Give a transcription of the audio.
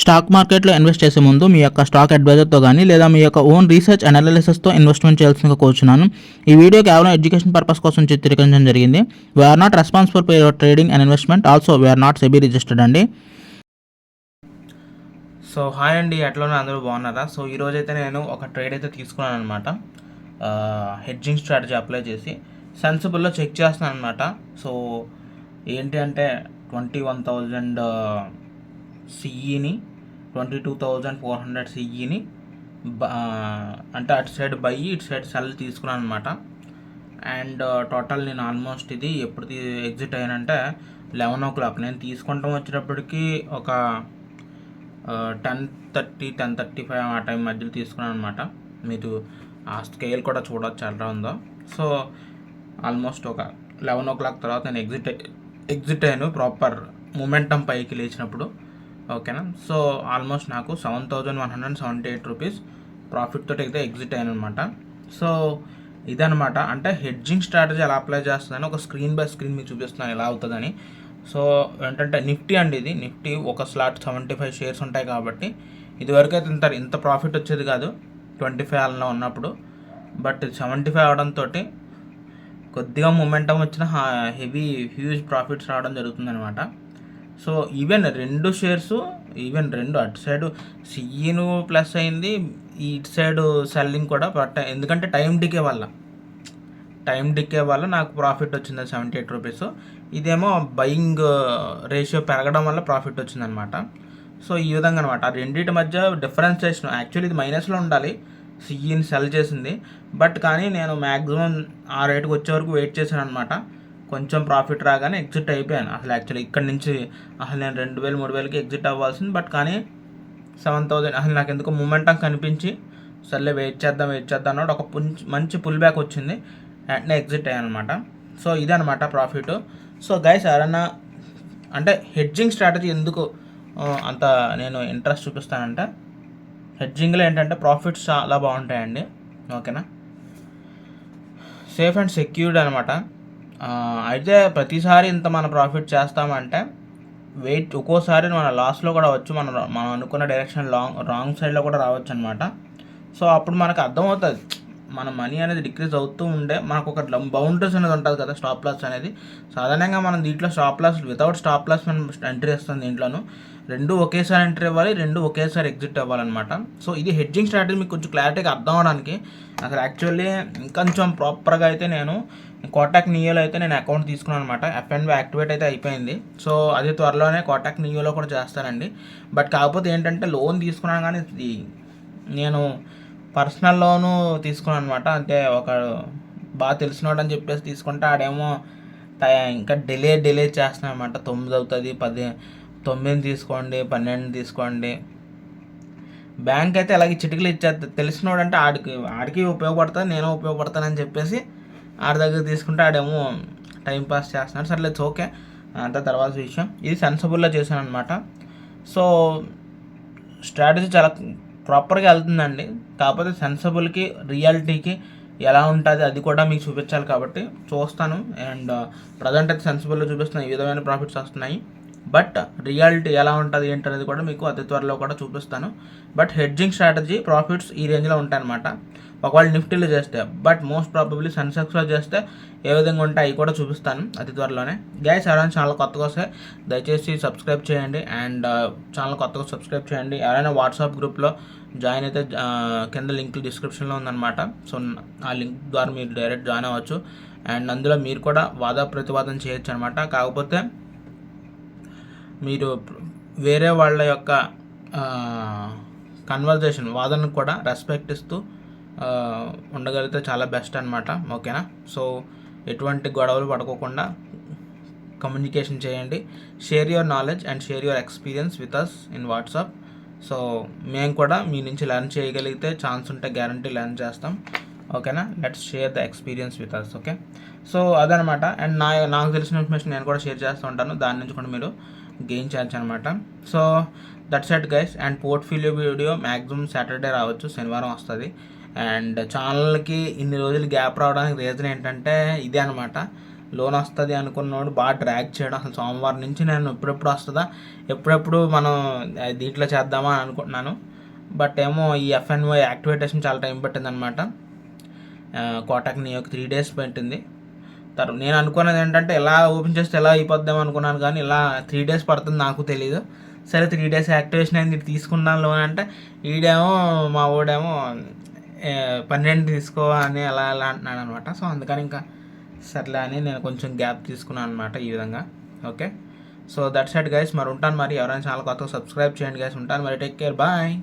Stock మార్కెట్లో invest చేసే ముందు మీ యొక్క స్టాక్ అడ్వైజర్తో కానీ లేదా మీ యొక్క ఓన్ రీసెర్చ్ అనాలిసిస్తో ఇన్వెస్ట్మెంట్ చేయాల్సిందిగా కోరుచున్నాను. ఈ వీడియో కేవలం ఎడ్యుకేషన్ పర్పస్ కోసం చిత్రీకరించడం జరిగింది. We are not responsible for your trading and investment. Also we are not SEBI registered అండి. సో హాయ్ అండి, ఎట్లనో అందరూ బాగున్నారా? సో ఈరోజైతే నేను ఒక ట్రేడ్ అయితే తీసుకున్నాను అనమాట. హెడ్జింగ్ స్ట్రాటజీ అప్లై చేసి సెన్సిబుల్లో చెక్ చేస్తున్నాను అనమాట. సో ఏంటి అంటే 21,000 సిఈని 22,400 సిఈని అంటే అటు సైడ్ బై ఇటు సైడ్ సెల్ తీసుకున్నాను అనమాట. అండ్ టోటల్ నేను ఆల్మోస్ట్ ఇది ఎప్పుడు ఎగ్జిట్ అయ్యానంటే 11 o'clock. నేను తీసుకుంటాం వచ్చేటప్పటికి ఒక 10:30, 10:35 ఆ టైం మధ్యలో తీసుకున్నాను అనమాట. మీరు ఆ స్కేల్ కూడా చూడవచ్చు ఎలా ఉందో. సో ఆల్మోస్ట్ ఒక 11 o'clock తర్వాత నేను ఎగ్జిట్ అయ్యాను ప్రాపర్ మూమెంటం పైకి లేచినప్పుడు. ఓకేనా? సో ఆల్మోస్ట్ నాకు 7,178 రూపీస్ ప్రాఫిట్ తోటి అయితే ఎగ్జిట్ అయ్యాను అనమాట. సో ఇదనమాట, అంటే హెడ్జింగ్ స్ట్రాటజీ ఎలా అప్లై చేస్తుందని ఒక స్క్రీన్ బై స్క్రీన్ మీకు చూపిస్తున్నాను ఎలా అవుతుందని. సో ఏంటంటే నిఫ్టీ అండి, ఇది నిఫ్టీ ఒక స్లాట్ 75 షేర్స్ ఉంటాయి కాబట్టి ఇదివరకు అయితే ఇంత ప్రాఫిట్ వచ్చేది కాదు 25 అలా ఉన్నప్పుడు. బట్ 75 అవడంతో కొద్దిగా మూమెంటం వచ్చిన హ్యూజ్ ప్రాఫిట్స్ రావడం జరుగుతుందనమాట. సో ఈవెన్ రెండు షేర్స్ రెండు అటు సైడ్ సిఈను ప్లస్ అయింది, ఇటు సైడ్ సెల్లింగ్ కూడా ఎందుకంటే టైం డికే వల్ల నాకు ప్రాఫిట్ వచ్చింది 78 రూపీస్. ఇదేమో బయింగ్ రేషియో పెరగడం వల్ల ప్రాఫిట్ వచ్చిందనమాట. సో ఈ విధంగా అనమాట ఆ రెండింటి మధ్య డిఫరెన్సియేషన్. యాక్చువల్లీ ఇది మైనస్లో ఉండాలి, సిఈని సెల్ చేసింది. బట్ కానీ నేను మ్యాక్సిమం ఆ రేటుకి వచ్చే వరకు వెయిట్ చేశాను అనమాట. కొంచెం ప్రాఫిట్ రాగానే ఎగ్జిట్ అయిపోయాను. అసలు యాక్చువల్లీ ఇక్కడ నుంచి అసలు నేను 2,000, 3,000కి ఎగ్జిట్ అవ్వాల్సింది. బట్ కానీ 7,000 అసలు నాకు ఎందుకు మూమెంటం కనిపించి సర్లే వెయిట్ చేద్దాం అన్నట్టు ఒక మంచి పుల్ బ్యాక్ వచ్చింది, వెంటనే ఎగ్జిట్ అయ్యాను అనమాట. సో ఇదనమాట ప్రాఫిట్. సో గైస్, ఎవరన్నా అంటే హెడ్జింగ్ స్ట్రాటజీ ఎందుకు అంత నేను ఇంట్రెస్ట్ చూపిస్తానంటే, హెడ్జింగ్లో ఏంటంటే ప్రాఫిట్స్ చాలా బాగుంటాయండి. ఓకేనా? సేఫ్ అండ్ సెక్యూర్డ్ అనమాట. అయితే ప్రతిసారి ఇంత మన ప్రాఫిట్ చేస్తామంటే ఒక్కోసారి మన లాస్లో కూడా వచ్చు, మనం అనుకున్న డైరెక్షన్ రాంగ్ సైడ్లో కూడా రావచ్చు అనమాట. సో అప్పుడు మనకు అర్థమవుతుంది మన మనీ అనేది డిక్రీజ్ అవుతూ ఉండే మనకు ఒక బౌండరీస్ అనేది ఉంటుంది కదా, స్టాప్ లాస్ అనేది. సాధారణంగా మనం దీంట్లో stop loss without stop loss మనం ఎంట్రీ ఇస్తాం. దీంట్లోనూ రెండు ఒకేసారి ఎంట్రీ ఇవ్వాలి, రెండు ఒకేసారి ఎగ్జిట్ అవ్వాలన్నమాట. సో ఇది హెడ్జింగ్ స్ట్రాటజీ మీకు కొంచెం క్లారిటీగా అర్థం అవడానికి. అసలు యాక్చువల్లీ ఇంకొంచెం ప్రాపర్గా అయితే నేను కోటాక్ నియోలో అయితే నేను అకౌంట్ తీసుకున్నాను అనమాట. ఎఫ్ఎన్బి యాక్టివేట్ అయితే అయిపోయింది. సో అది త్వరలోనే కోటాక్ నియోలో కూడా చేస్తానండి. బట్ కాకపోతే ఏంటంటే లోన్ తీసుకున్నాను, కానీ నేను పర్సనల్ లోను తీసుకున్నాను అనమాట. అంటే ఒక బాగా తెలిసినోడు అని చెప్పేసి తీసుకుంటే ఆడేమో ఇంకా డిలే చేస్తున్నాను అనమాట. 9 అవుతుంది, 9 తీసుకోండి, 12 తీసుకోండి. బ్యాంక్ అయితే అలాగే చిటికలు ఇచ్చేస్తుంది. తెలిసినోడు అంటే ఆడికి ఉపయోగపడుతుంది, నేను ఉపయోగపడతానని చెప్పేసి ఆడి దగ్గర తీసుకుంటే ఆడేమో టైంపాస్ చేస్తున్నాడు. సర్లే, ఓకే, అంతా తర్వాత విషయం. ఇది సెన్సిబుల్లో చేశాను అనమాట. సో స్ట్రాటజీ చాలా ప్రాపర్గా వెళ్తుందండి. కాకపోతే సెన్సిబుల్కి రియాలిటీకి ఎలా ఉంటుంది అది కూడా మీకు చూపించాలి కాబట్టి చూస్తాను. అండ్ ప్రజెంట్ అయితే సెన్సిబుల్లో చూపిస్తున్నాను, ఈ విధమైన ప్రాఫిట్స్ వస్తున్నాయి. బట్ రియాలిటీ ఎలా ఉంటుంది ఏంటనేది కూడా మీకు అతి త్వరలో కూడా చూపిస్తాను. బట్ హెడ్జింగ్ స్ట్రాటజీ ప్రాఫిట్స్ ఈ రేంజ్లో ఉంటాయన్నమాట ఒకవేళ నిఫ్టీలో చేస్తే. బట్ మోస్ట్ ప్రాబబ్లీ సెన్సెక్స్లో చేస్తే ఏ విధంగా ఉంటాయి అవి కూడా చూపిస్తాను అతి త్వరలోనే. గైస్, ఎవరైనా ఛానల్ కొత్తగా వస్తే దయచేసి సబ్స్క్రైబ్ చేయండి. అండ్ ఛానల్ కొత్తగా సబ్స్క్రైబ్ చేయండి. ఎవరైనా వాట్సాప్ గ్రూప్లో జాయిన్ అయితే కింద లింక్ డిస్క్రిప్షన్లో ఉందన్నమాట. సో ఆ లింక్ ద్వారా మీరు డైరెక్ట్ జాయిన్ అవ్వచ్చు. అండ్ అందులో మీరు కూడా ప్రతివాదన చేయొచ్చు అనమాట. కాకపోతే మీరు వేరే వాళ్ళ యొక్క కన్వర్జేషన్ వాదనకు కూడా రెస్పెక్ట్ ఇస్తూ ఉండగలిగితే చాలా బెస్ట్ అనమాట. ఓకేనా? సో ఎటువంటి గొడవలు పడుకోకుండా కమ్యూనికేషన్ చేయండి. Share your knowledge and share your experience with us in WhatsApp. So మేము కూడా మీ నుంచి లెర్న్ చేయగలిగితే ఛాన్స్ ఉంటే గ్యారంటీ లెర్న్ చేస్తాం. ఓకేనా? Let's share the experience with us. Okay? So అదనమాట. అండ్ నాకు తెలిసిన ఇన్ఫర్మేషన్ నేను కూడా షేర్ చేస్తూ ఉంటాను, దాని నుంచి కూడా మీరు గెయిన్ చేయొచ్చు అనమాట. So that's it guys. And portfolio video maximum Saturday రావచ్చు, శనివారం వస్తుంది. అండ్ ఛానల్కి ఇన్ని రోజులు గ్యాప్ రావడానికి రీజన్ ఏంటంటే ఇదే అనమాట. లోన్ వస్తుంది అనుకున్నోడు బాగా డ్రాగ్ చేయడం. అసలు సోమవారం నుంచి నేను ఎప్పుడెప్పుడు వస్తుందా, ఎప్పుడెప్పుడు మనం దీంట్లో చేద్దామా అని అనుకుంటున్నాను. బట్ ఏమో ఈ FNO యాక్టివేటేషన్ చాలా టైం పట్టిందనమాట. కోటక్ నియో 3 days పెట్టింది. నేను అనుకున్నది ఏంటంటే ఇలా ఓపెన్ చేస్తే ఎలా అయిపోద్దాం అనుకున్నాను, కానీ ఇలా 3 days పడుతుంది నాకు తెలీదు. సరే 3 days యాక్టివేషన్ అయింది, తీసుకున్నాను లోన్ అంటే ఈడేమో మా ఓడేమో 12 తీసుకో అని అలా అంటున్నాడు అనమాట. సో అందుకని ఇంకా సర్లే అని నేను కొంచెం గ్యాప్ తీసుకున్నాను అనమాట ఈ విధంగా. Okay, so that's it guys. మరి ఉంటాను. మరి ఎవరైనా ఛానల్ కొత్తగా సబ్స్క్రైబ్ చేయండి గైస్. ఉంటాను మరి. Take care, bye.